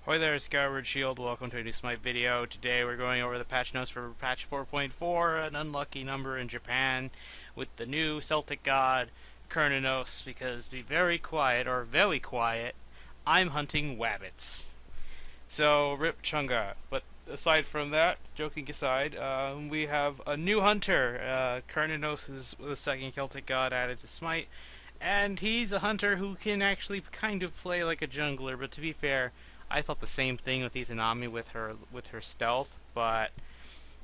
Hi there, Skyward Shield. Welcome to a new Smite video. Today we're going over the patch notes for patch 4.4, an unlucky number in Japan, with the new Celtic god, Kerninos, because be very quiet, or very quiet, I'm hunting wabbits. So, Rip Chunga. But aside from that, joking aside, we have a new hunter. Kerninos is the second Celtic god added to Smite, and he's a hunter who can actually kind of play like a jungler, but to be fair, I thought the same thing with Izanami with her stealth, but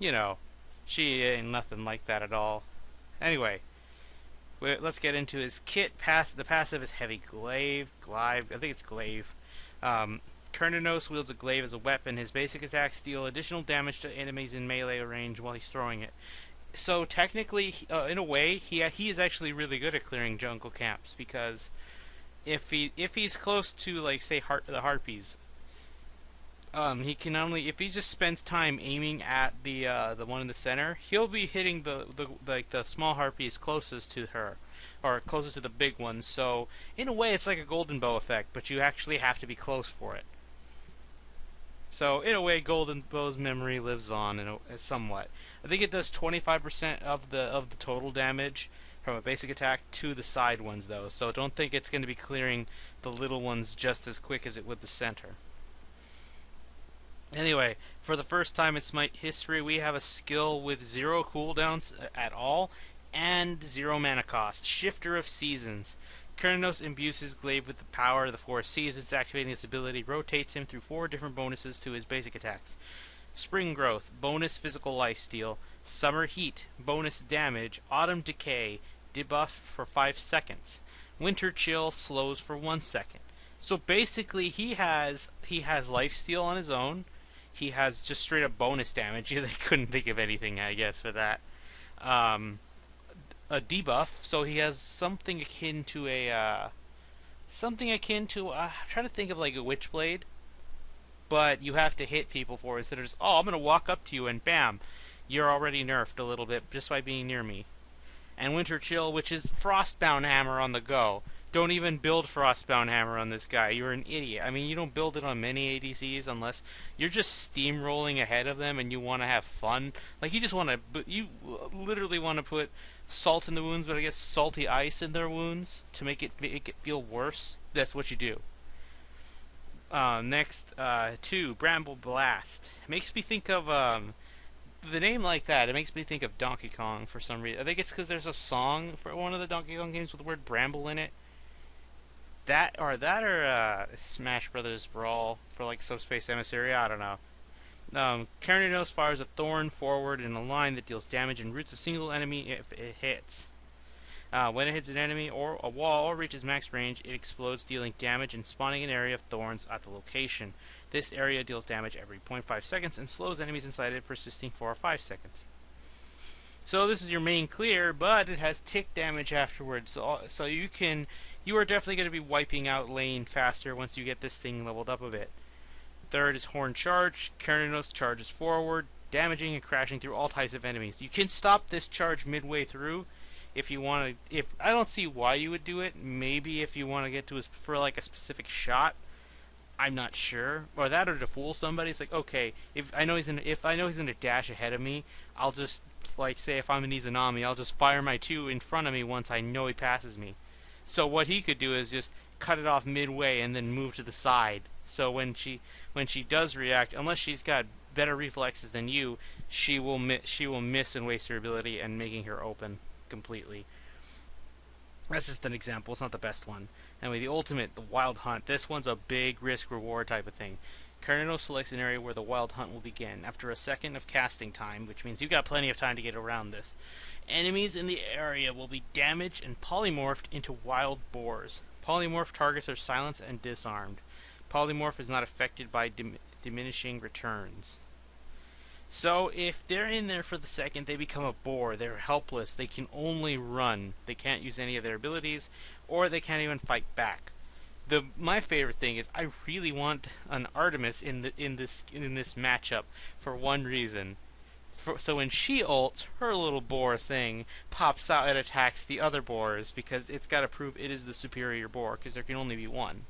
you know, she ain't nothing like that at all. Anyway, let's get into his kit. The passive is Heavy Glaive. I think it's Glaive. Kerninos wields a glaive as a weapon. His basic attacks deal additional damage to enemies in melee range while he's throwing it. So technically, in a way, he is actually really good at clearing jungle camps, because if he's close to, like, say the harpies, he can only, if he just spends time aiming at the one in the center, he'll be hitting the small harpies closest to her, or closest to the big ones. So in a way, it's like a golden bow effect, but you actually have to be close for it. So in a way, golden bow's memory lives on somewhat. I think it does 25% of the total damage from a basic attack to the side ones, though. So don't think it's going to be clearing the little ones just as quick as it would the center. Anyway, for the first time in Smite history, we have a skill with 0 cooldowns at all and 0 mana cost. Shifter of Seasons. Kerninos imbues his glaive with the power of the 4 seasons. Activating this ability rotates him through 4 different bonuses to his basic attacks. Spring Growth, bonus physical lifesteal. Summer Heat, bonus damage. Autumn Decay, debuff for 5 seconds. Winter Chill, slows for 1 second. So basically, he has lifesteal on his own. He has just straight up bonus damage. They couldn't think of anything, I guess, for that. A debuff, so he has something akin to I'm trying to think of like a Witchblade, but you have to hit people for it instead of just, oh, I'm gonna walk up to you and bam, you're already nerfed a little bit just by being near me. And Winter Chill, which is Frostbound Hammer on the go. Don't even build Frostbound Hammer on this guy. You're an idiot. I mean, you don't build it on many ADCs unless you're just steamrolling ahead of them and you want to have fun. Like, you literally want to put salt in the wounds, but I guess salty ice in their wounds to make it feel worse. That's what you do. Next, 2, Bramble Blast. Makes me think of, the name like that, it makes me think of Donkey Kong for some reason. I think it's because there's a song for one of the Donkey Kong games with the word bramble in it. That or Smash Brothers Brawl for like Subspace Emissary, I don't know. Kerninos fires a thorn forward in a line that deals damage and roots a single enemy if it hits. When it hits an enemy or a wall or reaches max range, it explodes, dealing damage and spawning an area of thorns at the location. This area deals damage every 0.5 seconds and slows enemies inside it, persisting for 5 seconds. So this is your main clear, but it has tick damage afterwards. So you are definitely going to be wiping out lane faster once you get this thing leveled up a bit. Third is Horn Charge. Kerninos charges forward, damaging and crashing through all types of enemies. You can stop this charge midway through if you want to. I don't see why you would do it. Maybe if you want to get to for like a specific shot. I'm not sure. Or that, or to fool somebody. It's like, okay, if I know he's gonna dash ahead of me, I'll just, like, say if I'm an Izanami, I'll just fire my 2 in front of me once I know he passes me. So what he could do is just cut it off midway and then move to the side. So when she does react, unless she's got better reflexes than you, she will miss and waste her ability and making her open completely. That's just an example. It's not the best one. Anyway, the ultimate, the Wild Hunt. This one's a big risk-reward type of thing. Kerninos selects an area where the Wild Hunt will begin. After a second of casting time, which means you've got plenty of time to get around this, enemies in the area will be damaged and polymorphed into wild boars. Polymorph targets are silenced and disarmed. Polymorph is not affected by diminishing returns. So if they're in there for the second, they become a boar. They're helpless. They can only run. They can't use any of their abilities, or they can't even fight back. My favorite thing is I really want an Artemis in this matchup for one reason. So when she ults, her little boar thing pops out and attacks the other boars, because it's got to prove it is the superior boar, because there can only be one.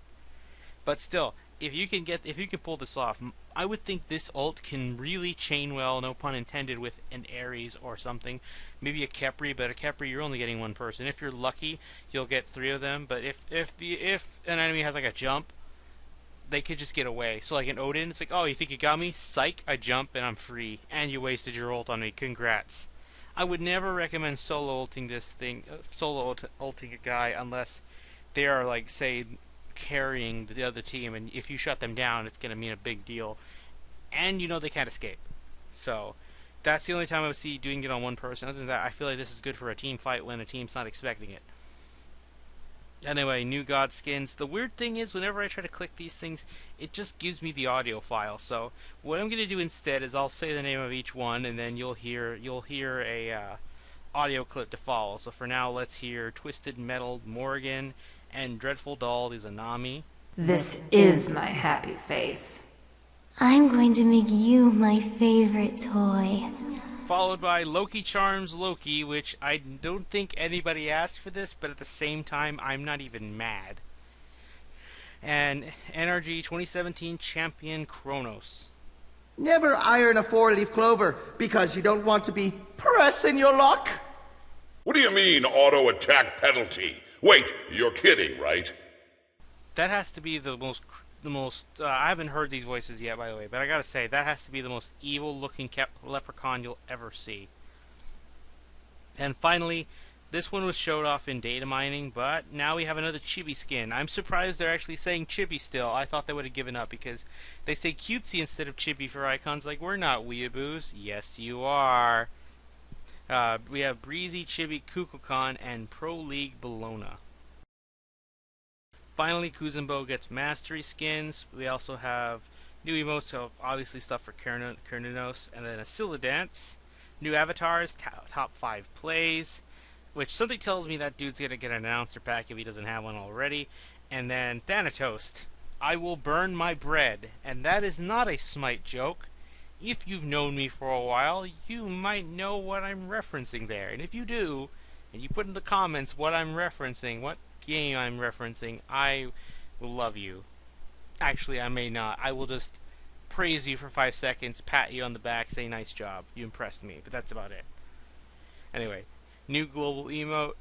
But still, if you can pull this off, I would think this ult can really chain well, no pun intended, with an Ares or something, maybe a Khepri. But a Khepri, you're only getting one person. If you're lucky, you'll get three of them. But if an enemy has like a jump, they could just get away. So like an Odin, it's like, oh, you think you got me? Psych, I jump and I'm free, and you wasted your ult on me. Congrats. I would never recommend solo ulting this thing, ulting a guy unless they are like, say, carrying the other team, and if you shut them down, it's going to mean a big deal, and you know they can't escape. So that's the only time I would see doing it on one person. Other than that, I feel like this is good for a team fight when a team's not expecting it. Anyway, new god skins. The weird thing is, whenever I try to click these things, it just gives me the audio file. So what I'm going to do instead is I'll say the name of each one, and then you'll hear a audio clip to follow. So for now, let's hear Twisted Metal Morgan and Dreadful Doll is Anami. This is my happy face. I'm going to make you my favorite toy. Followed by Loki Charms Loki, which I don't think anybody asked for this, but at the same time, I'm not even mad. And NRG 2017 Champion Kronos. Never iron a four-leaf clover because you don't want to be pressing your luck. What do you mean, auto-attack penalty? Wait, you're kidding, right? That has to be the most I haven't heard these voices yet, by the way, but I gotta say, that has to be the most evil-looking leprechaun you'll ever see. And finally, this one was showed off in data mining, but now we have another Chibi skin. I'm surprised they're actually saying Chibi still. I thought they would have given up, because they say cutesy instead of Chibi for icons. Like, we're not weeaboos. Yes, you are. We have Breezy, Chibi, Kukulkan, and Pro League Bologna. Finally, Kuzenbo gets mastery skins. We also have new emotes, so obviously stuff for Kernunos, and then Asila Dance. New avatars, top 5 plays, which something tells me that dude's gonna get an announcer pack if he doesn't have one already. And then Thanatos, I will burn my bread, and that is not a Smite joke. If you've known me for a while, you might know what I'm referencing there, and if you do, and you put in the comments what I'm referencing, what game I'm referencing, I will love you. Actually, I may not. I will just praise you for 5 seconds, pat you on the back, say nice job, you impressed me, but that's about it. Anyway, new global emote,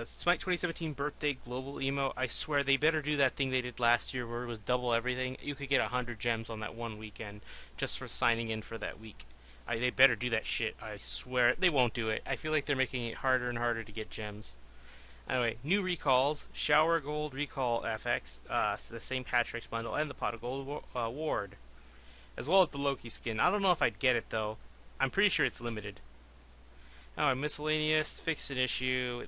Smite 2017 birthday global emote. I swear they better do that thing they did last year where it was double everything. You could get 100 gems on that one weekend just for signing in for that week. They better do that shit. I swear they won't do it. I feel like they're making it harder and harder to get gems. Anyway, new recalls, Shower Gold Recall FX, so the St. Patrick's bundle, and the Pot of Gold Ward, as well as the Loki skin. I don't know if I'd get it, though. I'm pretty sure it's limited. Anyway, miscellaneous, fixed an issue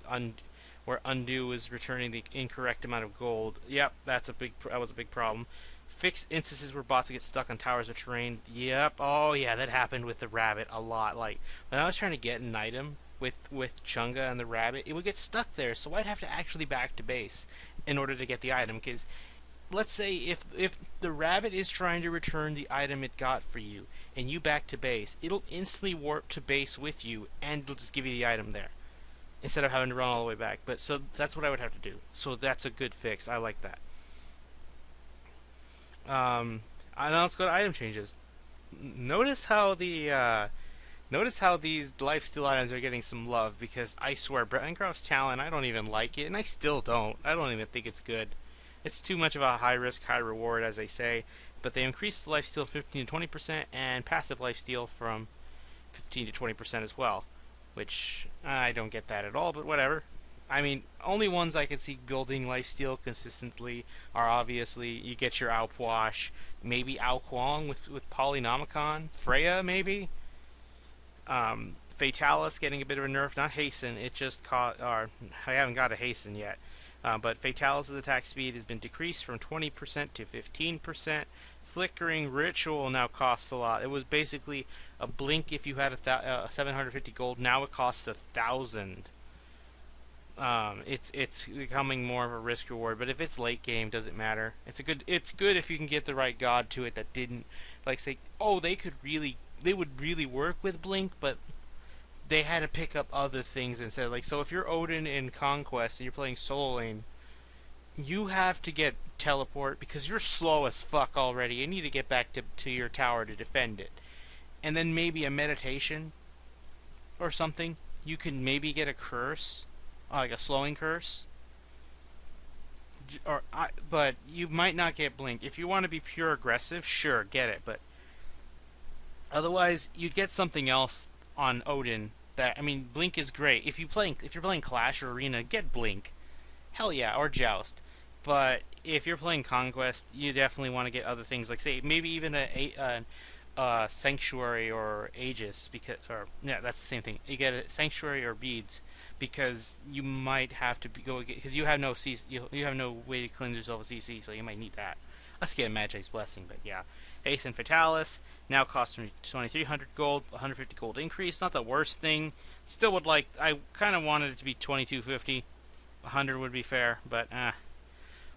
where Undo was returning the incorrect amount of gold. Yep, that was a big problem. Fixed instances where bots would get stuck on towers of terrain. Yep, oh yeah, that happened with the rabbit a lot. Like, when I was trying to get an item with Chunga and the rabbit, it would get stuck there, so I'd have to actually back to base in order to get the item, because let's say if the rabbit is trying to return the item it got for you, and you back to base, it'll instantly warp to base with you, and it'll just give you the item there, instead of having to run all the way back. But so that's what I would have to do, so that's a good fix. I like that. And now let's go to item changes. Notice how these lifesteal items are getting some love, because I swear, Bancroft's Talent, I don't even like it, and I still don't. I don't even think it's good. It's too much of a high risk, high reward, as they say. But they increased the lifesteal 15 to 20%, and passive lifesteal from 15 to 20% as well. Which, I don't get that at all, but whatever. I mean, only ones I can see building lifesteal consistently are obviously, you get your Outwash, maybe Alquang with Polynomicon, Freya maybe? Fatalis getting a bit of a nerf, not Hasten, it just I haven't got a Hasten yet. But Fatalis' attack speed has been decreased from 20% to 15%. Flickering Ritual now costs a lot. It was basically a blink if you had 750 gold. Now it costs 1,000. It's becoming more of a risk reward. But if it's late game, doesn't matter. It's good if you can get the right god to it that didn't like say, oh, they would really work with blink, but they had to pick up other things instead. Like, so if you're Odin in Conquest and you're playing solo lane, you have to get teleport because you're slow as fuck already. You need to get back to your tower to defend it. And then maybe a meditation or something. You can maybe get a curse, like a slowing curse. But you might not get blink. If you want to be pure aggressive, sure, get it. But otherwise, you'd get something else on Odin. That, I mean, blink is great. If you're playing Clash or Arena, get blink. Hell yeah, or Joust. But if you're playing Conquest, you definitely want to get other things, like say maybe even a Sanctuary or Aegis, that's the same thing. You get a Sanctuary or Beads because you might have to because you have no CC, you have no way to cleanse yourself with CC, so you might need that. Let's get a Magi's Blessing, but yeah. Ace and Fatalis now costs me 2,300 gold, 150 gold increase. Not the worst thing. Still would like. I kind of wanted it to be 2,250. 100 would be fair, but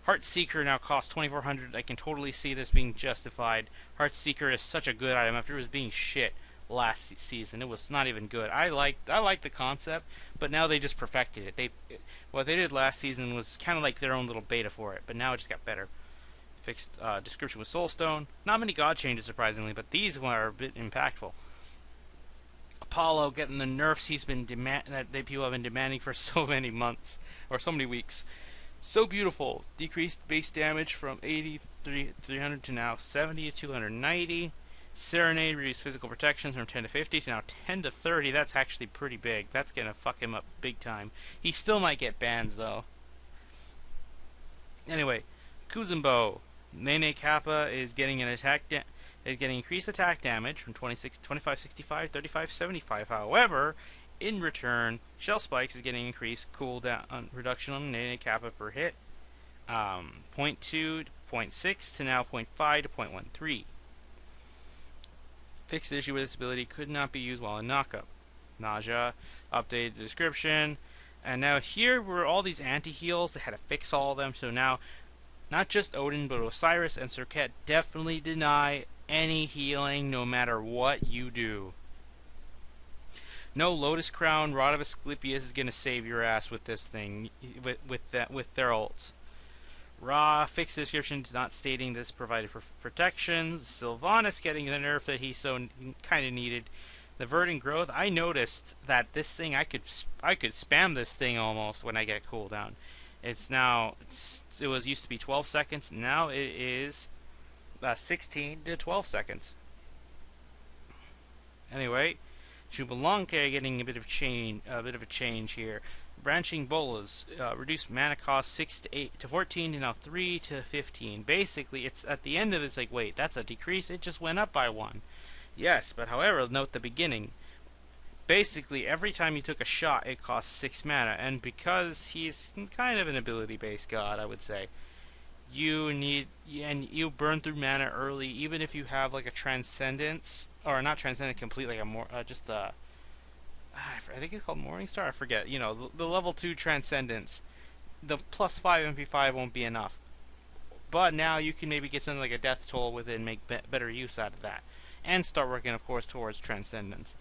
Heartseeker now costs 2,400. I can totally see this being justified. Heartseeker is such a good item after it was being shit last season. It was not even good. I liked the concept, but now they just perfected it. What they did last season was kind of like their own little beta for it, but now it just got better. Fixed description with Soulstone. Not many god changes, surprisingly, but these are a bit impactful. Apollo getting the nerfs that people have been demanding for so many months or so many weeks. So beautiful. Decreased base damage from 300 to now 70 to 290. Serenade reduced physical protection from 10 to 50 to now 10 to 30. That's actually pretty big. That's gonna fuck him up big time. He still might get bans though. Anyway, Kuzenbo. Nene Kappa is getting getting increased attack damage from 2565, 3575. However, in return, Shell Spikes is getting increased cooldown reduction on Nene Kappa per hit, 0.2 to 0.6 to now 0.5 to 0.13. Fixed issue with this ability could not be used while in knockup. Nausea, updated the description, and now here were all these anti-heals. They had to fix all of them, so now not just Odin, but Osiris and Serket definitely deny any healing no matter what you do. No Lotus Crown, Rod of Asclepius is going to save your ass with this thing, with their ults. Ra, fixed description, not stating this provided protection. Sylvanas getting the nerf that he so kind of needed. The Verdant Growth, I noticed that this thing, I could spam this thing almost when I get cooldown. It was used to be 12 seconds. Now it is 16 to 12 seconds. Anyway, Jubilanke getting a bit of a change here. Branching Bolas reduced mana cost 6 to 14 to now 3 to 15. Basically, it's at the end of this like, wait, that's a decrease. It just went up by 1. Yes, but however, note the beginning. Basically, every time you took a shot, it cost 6 mana, and because he's kind of an ability-based god, I would say, you burn through mana early, even if you have like a Transcendence, or not Transcendent complete, like a more I think it's called Morningstar. I forget. You know, the level 2 Transcendence, the +5 MP5 won't be enough, but now you can maybe get something like a Death Toll with it and make better use out of that, and start working, of course, towards Transcendence.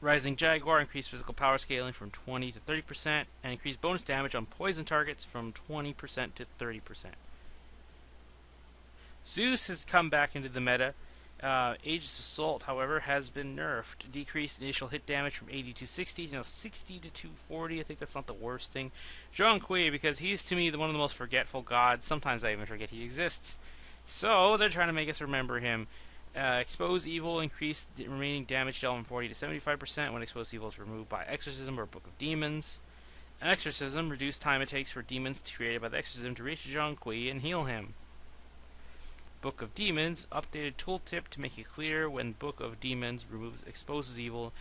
Rising Jaguar increased physical power scaling from 20 to 30%, and increased bonus damage on poison targets from 20% to 30%. Zeus has come back into the meta. Aegis Assault, however, has been nerfed. Decreased initial hit damage from 80 to 60, now 60 to 240. I think that's not the worst thing. Zhong Kui, because he's to me one of the most forgetful gods. Sometimes I even forget he exists. So they're trying to make us remember him. Expose Evil increased the remaining damage dealt from 40 to 75% when Expose Evil is removed by Exorcism or Book of Demons. Exorcism reduced time it takes for demons created by the Exorcism to reach Zhong Kui and heal him. Book of Demons updated tooltip to make it clear when Book of Demons exposes evil,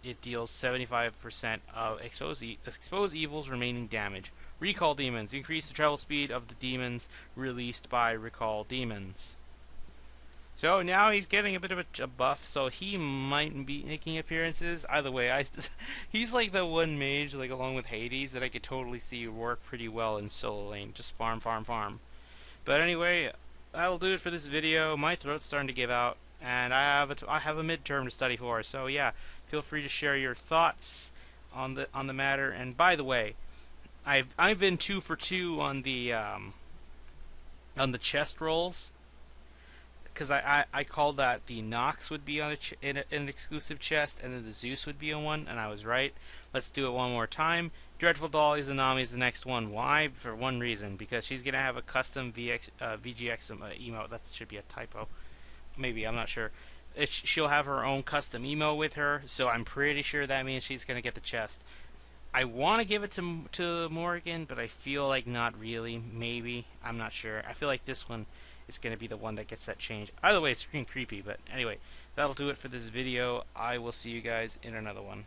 it deals 75% of expose evil's remaining damage. Recall Demons increase the travel speed of the demons released by Recall Demons. So now he's getting a bit of a buff, so he might be making appearances. Either way, he's like the one mage, like along with Hades, that I could totally see work pretty well in solo lane. Just farm, farm, farm. But anyway, that'll do it for this video. My throat's starting to give out, and I have a midterm to study for. So yeah, feel free to share your thoughts on the matter. And by the way, I've been 2 for 2 on the chest rolls, because I called that the Nox would be on in an exclusive chest, and then the Zeus would be on one, and I was right. Let's do it one more time. Dreadful Doll Izanami is the next one. Why? For one reason, because she's gonna have a custom VGX emote. That should be a typo. Maybe, I'm not sure. She'll have her own custom emote with her, so I'm pretty sure that means she's gonna get the chest. I want to give it to Morgan, but I feel like not really. Maybe, I'm not sure. I feel like this one is going to be the one that gets that change. Either way, it's freaking creepy. But anyway, that'll do it for this video. I will see you guys in another one.